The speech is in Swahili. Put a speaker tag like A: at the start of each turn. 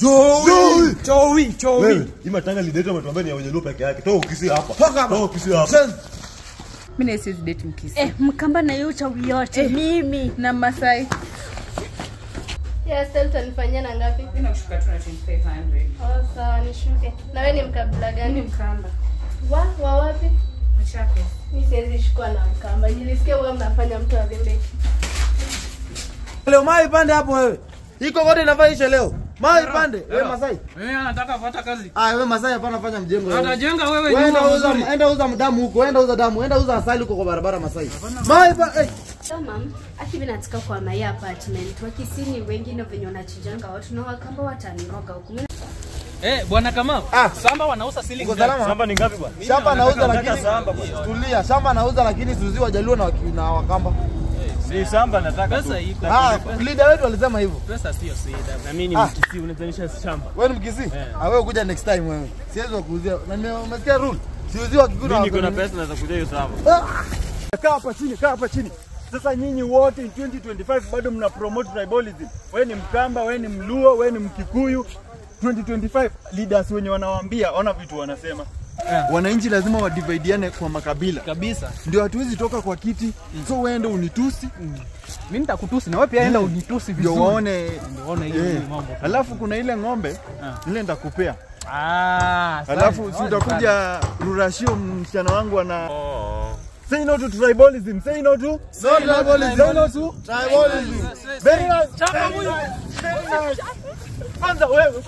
A: Joey.
B: Wewe, imatanga lideta matuambia ni ya wenye lupa peke yake. Toa ukisi hapa. Toa ukisi hapa.
C: Mimi na sisi date mkisi.
D: Mkamba na yule chawi yote. Mimi
C: na Masai.
E: Ya style utanifanyia na ngapi?
C: Mimi nakushuka tu na 2500.
E: Sawa nishuke. Na wewe ni mkabila gani?
C: Mimi Mkamba.
E: Wa wapi?
C: Machako.
E: Mimi siwezi shukua na Mkamba. Nilisikia wewe mnafanya mtu avimbe.
A: Leo mai pande hapo wewe. Iko kote inafaisha leo. Mai pande. Wewe Masai.
F: Wewe anataka kufuata kazi.
A: Wewe Masai hapana fanya mjengo wewe.
F: Atajenga wewe
A: nyumba. Enda uza mdamu huko. Enda uza damu. Enda uza asali huko kwa barabara Masai. Mai pa
D: So mam, mimi nataka kwa my apartment. Wakisini wengine venye wanachijanga watu na Wakamba wataniroga huko.
F: Bwana Kamau. Samba wanauza shilingi.
A: Uko salama?
B: Samba ni ngapi bwana?
A: Shamba nauza lakini tulia. Shamba nauza lakini Suzi wajaluo na Wakamba.
B: Si samba nataka
F: pesa iko.
A: Leader wetu alisema hivyo.
F: Pesa sio shida.
B: Na mimi ni mkisi unazanisha shamba.
A: Wewe ni mkisi? Wewe kuja next time wewe. Siwezi kukuuzia. Na umesikia rule? Siuziwa kikuna.
B: Mimi niko na pesa naweza kuja hiyo shamba. Kaa hapa chini. Sasa nyinyi wote in 2025 bado mna promote tribalism. Wewe ni Mkamba, wewe ni Mluo, wewe ni Mkikuyu. 2025 leaders wenye wanawaambia ona vitu wanasema. Wananchi lazima wadividiane kwa makabila.
F: Kabisa.
B: Ndio hatuwezi toka kwa kiti. So wewe unitusi.
F: Mimi nitakutusi na wewe pia enda unitusi vizuri.
B: Ndio waone
F: hiyo mambo.
B: Alafu kuna ile ng'ombe ile nitakupea.
F: Alafu
B: si utakuja Rurashio msichana wangu ana Say no to tribalism. Say no to tribalism. Say no to tribalism. Very nice. Kwanza wewe.